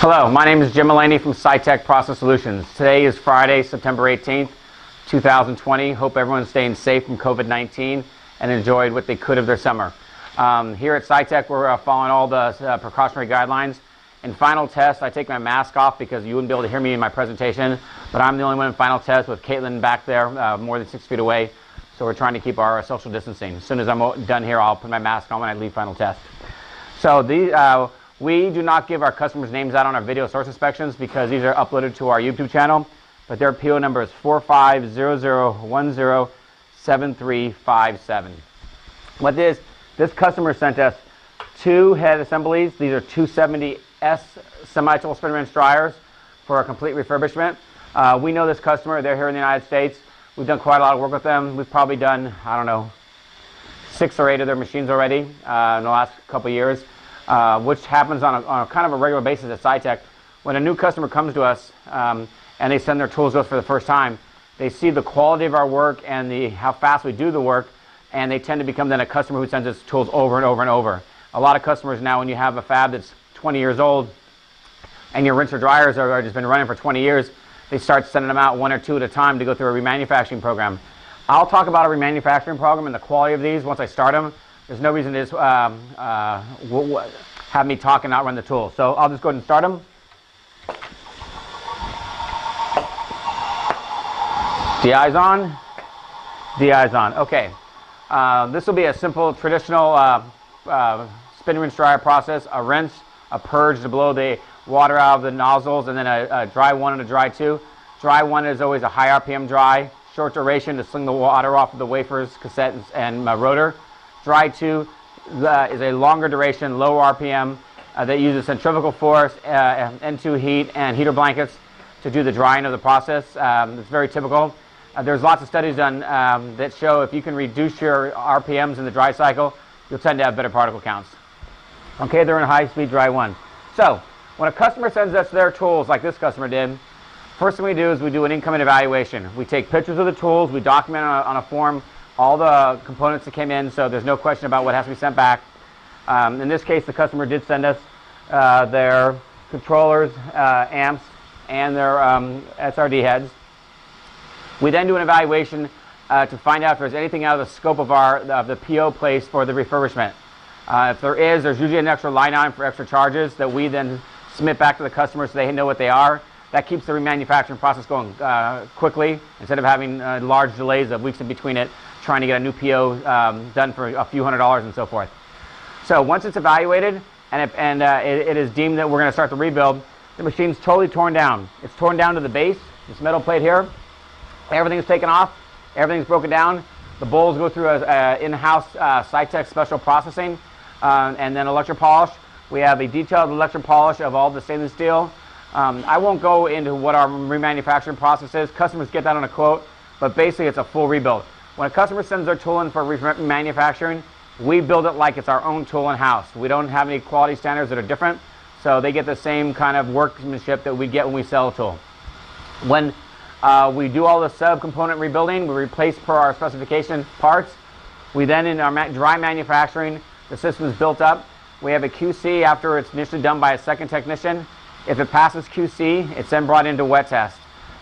Hello, my name is Jim Mullany from SciTech Process Solutions. Today is Friday, September 18th, 2020. Hope everyone's staying safe from COVID-19 and enjoyed what they could of their summer. Here at SciTech, we're following all the precautionary guidelines. In final test, I take my mask off because you wouldn't be able to hear me in my presentation, but I'm the only one in final test with Caitlin back there, more than 6 feet away. So we're trying to keep our social distancing. As soon as I'm done here, I'll put my mask on when I leave final test. So we do not give our customers' names out on our video source inspections because these are uploaded to our YouTube channel, but their PO number is 4500107357. What this customer sent us 2 head assemblies. These are 270S semi-tool spin wrench dryers for a complete refurbishment. We know this customer. They're here in the United States. We've done quite a lot of work with them. We've probably done, I don't know, 6 or 8 of their machines already in the last couple of years. Which happens on a kind of a regular basis at SciTech. When a new customer comes to us and they send their tools to us for the first time, they see the quality of our work and how fast we do the work, and they tend to become then a customer who sends us tools over and over and over. A lot of customers now, when you have a fab that's 20 years old and your rinser dryers are just been running for 20 years, they start sending them out 1 or 2 at a time to go through a remanufacturing program. I'll talk about a remanufacturing program and the quality of these once I start them. There's no reason to just have me talk and not run the tool. So I'll just go ahead and start them. DI's on. DI's on. Okay. This will be a simple, traditional spin rinse dryer process. A rinse, a purge to blow the water out of the nozzles, and then a dry 1 and a dry 2. Dry 1 is always a high RPM dry, short duration to sling the water off of the wafers, cassette, and rotor. Dry 2 is a longer duration, low RPM that uses centrifugal force, N2 heat, and heater blankets to do the drying of the process. It's very typical. There's lots of studies done that show if you can reduce your RPMs in the dry cycle, you'll tend to have better particle counts. Okay, they're in high-speed dry 1. So when a customer sends us their tools, like this customer did, first thing we do is we do an incoming evaluation. We take pictures of the tools, we document on a form all the components that came in, so there's no question about what has to be sent back. In this case, the customer did send us their controllers, amps, and their SRD heads. We then do an evaluation to find out if there's anything out of the scope of the PO place for the refurbishment. If there is, there's usually an extra line item for extra charges that we then submit back to the customer so they know what they are. That keeps the remanufacturing process going quickly instead of having large delays of weeks in between it, trying to get a new PO done for a few $100s and so forth. So once it's evaluated and it is deemed that we're going to start the rebuild, the machine's totally torn down. It's torn down to the base, this metal plate here. Everything's taken off, everything's broken down. The bowls go through an in-house SciTech special processing and then electro polish. We have a detailed electro polish of all the stainless steel. I won't go into what our remanufacturing process is. Customers get that on a quote, but basically it's a full rebuild. When a customer sends their tool in for remanufacturing, we build it like it's our own tool in-house. We don't have any quality standards that are different, so they get the same kind of workmanship that we get when we sell a tool. When we do all the sub-component rebuilding, we replace per our specification parts. We then, in our dry manufacturing, the system is built up. We have a QC after it's initially done by a second technician. If it passes QC, it's then brought into wet test.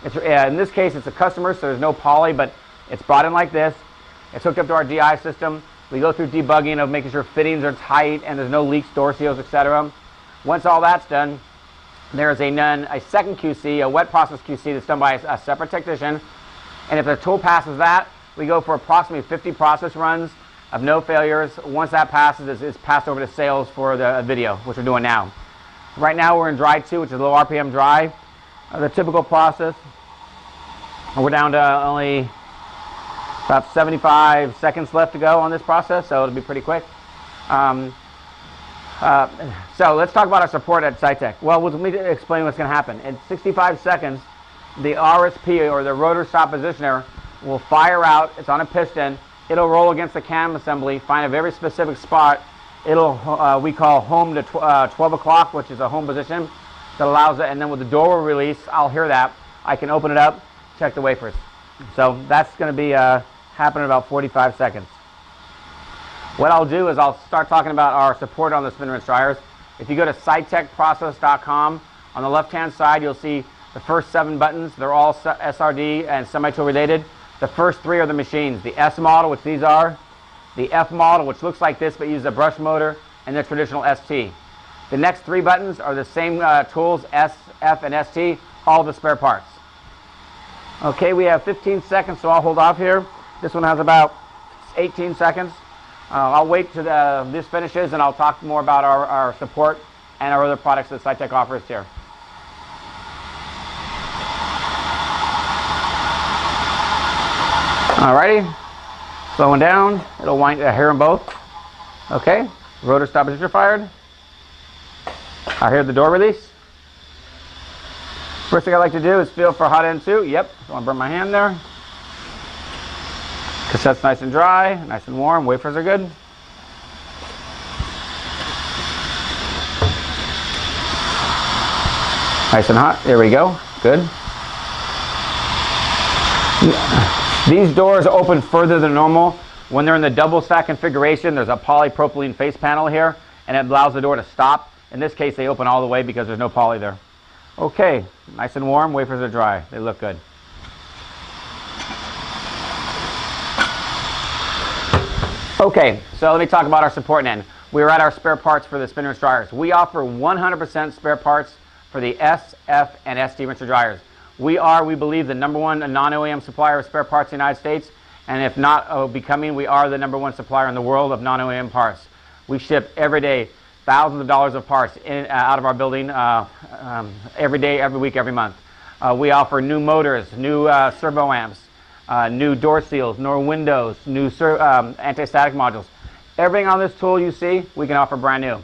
In this case, it's a customer, so there's no poly, but it's brought in like this. It's hooked up to our DI system. We go through debugging of making sure fittings are tight and there's no leaks, door seals, etc. Once all that's done, there's a second QC, a wet process QC that's done by a separate technician. And if the tool passes that, we go for approximately 50 process runs of no failures. Once that passes, it's passed over to sales for the video, which we're doing now. Right now we're in dry 2, which is low RPM dry. The typical process, we're down to only about 75 seconds left to go on this process, so it'll be pretty quick. So let's talk about our support at SciTech. Well, let me explain what's going to happen. In 65 seconds, the RSP, or the rotor stop positioner, will fire out. It's on a piston. It'll roll against the cam assembly, find a very specific spot. It'll, we call home to 12 o'clock, which is a home position that allows it, and then with the door will release, I'll hear that. I can open it up, check the wafers. So that's going to be happen in about 45 seconds. What I'll do is I'll start talking about our support on the spin rinse dryers. If you go to scitechprocess.com, On the left-hand side, you'll see the first 7 buttons. They're all SRD and semi-tool related. The first 3 are the machines. The S model, which these are, the F model, which looks like this but uses a brush motor, and the traditional ST. The next 3 buttons are the same tools, S, F, and ST, all the spare parts. Okay, we have 15 seconds, so I'll hold off here. This one has about 18 seconds. I'll wait till this finishes, and I'll talk more about our support and our other products that SciTech offers here. Alrighty, slowing down. It'll wind. I hear them both. Okay, rotor stoppage are fired. I hear the door release. First thing I like to do is feel for hot end 2. Yep, don't want to burn my hand there. Cassette's nice and dry, nice and warm. Wafers are good. Nice and hot. There we go. Good. These doors open further than normal. When they're in the double stack configuration, there's a polypropylene face panel here, and it allows the door to stop. In this case, they open all the way because there's no poly there. Okay, nice and warm. Wafers are dry. They look good. Okay, so let me talk about our support end. We're at our spare parts for the spin rinse dryers. We offer 100% spare parts for the S, F, and ST rinser dryers. We believe, the #1 non-OEM supplier of spare parts in the United States, and if not becoming, we are the #1 supplier in the world of non-OEM parts. We ship every day thousands of dollars of parts out of our building every day, every week, every month. We offer new motors, new servo amps, new door seals, new windows, new anti-static modules. Everything on this tool you see, we can offer brand new.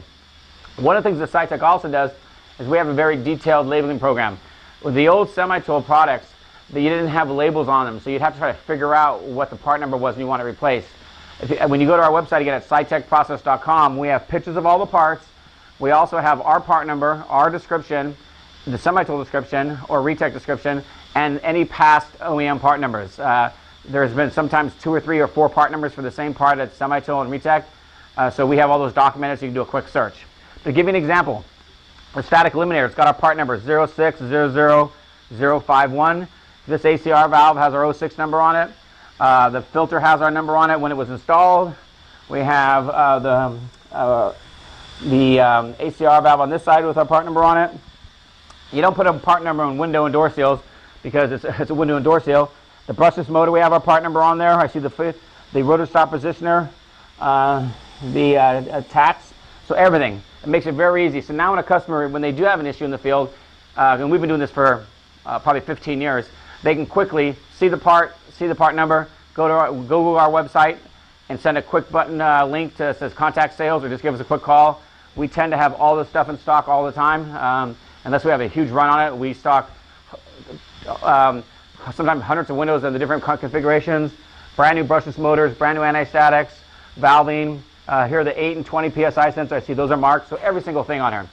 One of the things that SciTech also does is we have a very detailed labeling program. With the old semi-tool products, you didn't have labels on them, so you'd have to try to figure out what the part number was and you want it replaced. When you go to our website again at scitechprocess.com, we have pictures of all the parts. We also have our part number, our description, the semi-tool description or retech description, and any past OEM part numbers. There's been sometimes 2 or 3 or 4 part numbers for the same part at semi-tool and retech, so we have all those documented so you can do a quick search. To give you an example, the static eliminator, it's got our part number 0600051. This ACR valve has our 06 number on it. The filter has our number on it when it was installed. We have the ACR valve on this side with our part number on it. You don't put a part number on window and door seals because it's a window and door seal. The brushless motor, we have our part number on there. I see the rotor stop positioner, the attached, so everything. It makes it very easy. So now when a customer, when they do have an issue in the field, and we've been doing this for probably 15 years, they can quickly see the part number, go to our website, and send a quick button link that says contact sales, or just give us a quick call. We tend to have all this stuff in stock all the time, unless we have a huge run on it. We stock sometimes hundreds of windows in the different configurations, brand new brushless motors, brand new anti-statics, valving. Here are the 8 and 20 PSI sensors. I see those are marked, so every single thing on here.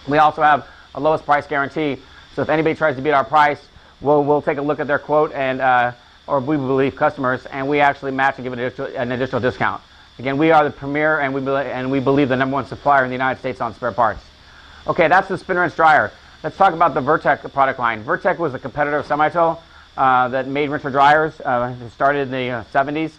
We also have a lowest price guarantee, so if anybody tries to beat our price, we'll take a look at their quote, and or we believe customers, and we actually match and give an additional discount. Again, we are the premier, and we believe the #1 supplier in the United States on spare parts. Okay, that's the spin rinse dryer. Let's talk about the Vertec product line. Vertec was a competitor of semi-tool that made rinser dryers. It started in the 70s.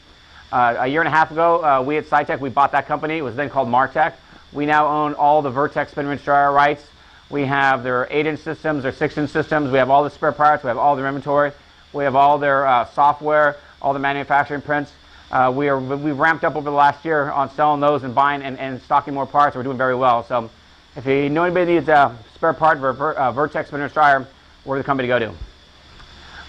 A year and a half ago, we at SciTech, we bought that company. It was then called Martech. We now own all the Vertec spin rinse dryer rights. We have their 8-inch systems, their 6-inch systems. We have all the spare parts. We have all their inventory. We have all their software, all the manufacturing prints. We've ramped up over the last year on selling those and buying and stocking more parts. We're doing very well. So if you know anybody needs a spare part for Vertec spin rinse dryer, we're the company to go to.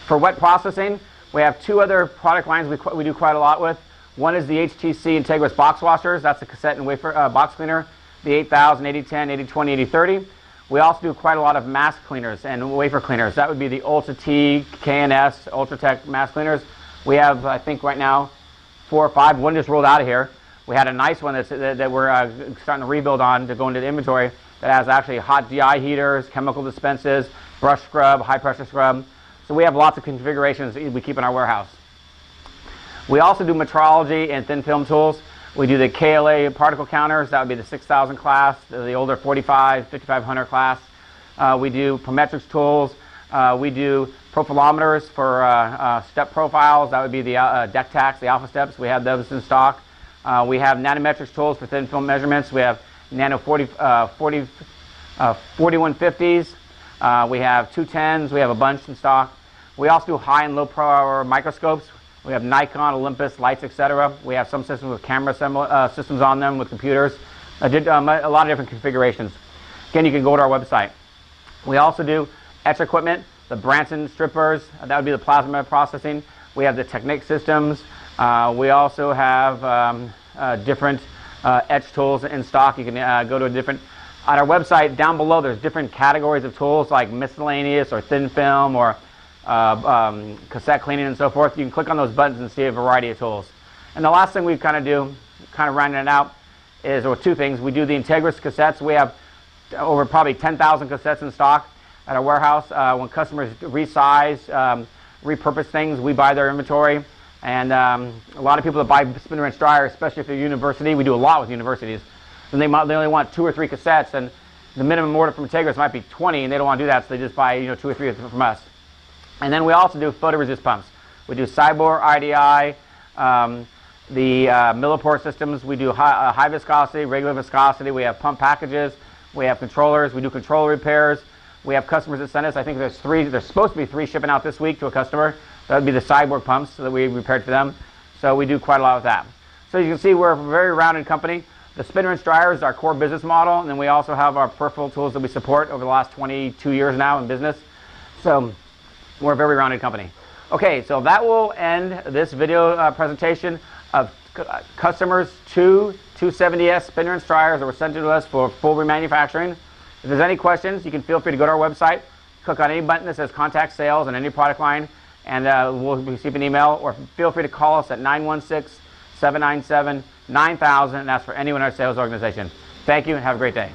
For wet processing, we have 2 other product lines we do quite a lot with. One is the HTC Integris box washers. That's the cassette and wafer box cleaner, the 8000, 8010, 8020, 8030. We also do quite a lot of mask cleaners and wafer cleaners. That would be the Ultra T, KNS, Ultratech mask cleaners. We have, I think right now, 4 or 5. One just rolled out of here. We had a nice one that we're starting to rebuild on to go into the inventory that has actually hot DI heaters, chemical dispenses, brush scrub, high pressure scrub. So we have lots of configurations that we keep in our warehouse. We also do metrology and thin film tools. We do the KLA particle counters. That would be the 6000 class, the older 45, 5500 class. We do Prometrics tools. We do profilometers for step profiles. That would be the deck tacks, the alpha steps. We have those in stock. We have nanometrics tools for thin film measurements. We have nano 4150s. We have 210s. We have a bunch in stock. We also do high and low power microscopes. We have Nikon, Olympus, lights, etc. We have some systems with camera systems on them with computers. A lot of different configurations. Again, you can go to our website. We also do etch equipment, the Branson strippers. That would be the plasma processing. We have the Technic systems. We also have different etch tools in stock. You can go to a different... On our website, down below, there's different categories of tools like miscellaneous or thin film or cassette cleaning and so forth. You can click on those buttons and see a variety of tools. And the last thing we kind of rounding it out, is, or two things. We do the Integris cassettes. We have over probably 10,000 cassettes in stock at our warehouse. When customers resize, repurpose things, we buy their inventory. And a lot of people that buy spin wrench dryer, especially if they're university, we do a lot with universities. And they only want 2 or 3 cassettes, and the minimum order from Integris might be 20, and they don't want to do that, so they just buy 2 or 3 from us. And then we also do photoresist pumps. We do Cyborg, IDI, the Millipore systems. We do high viscosity, regular viscosity. We have pump packages. We have controllers. We do controller repairs. We have customers that send us. I think there's 3. There's supposed to be 3 shipping out this week to a customer. That would be the Cyborg pumps that we repaired for them. So we do quite a lot with that. So you can see we're a very rounded company. The spin wrench dryer is our core business model, and then we also have our peripheral tools that we support over the last 22 years now in business. So we're a very rounded company. Okay, so that will end this video presentation of customers' 2 270S spin wrench dryers that were sent to us for full remanufacturing. If there's any questions, you can feel free to go to our website, click on any button that says Contact Sales on any product line, and we'll receive an email, or feel free to call us at 916-797-9000 and ask for anyone in our sales organization. Thank you and have a great day.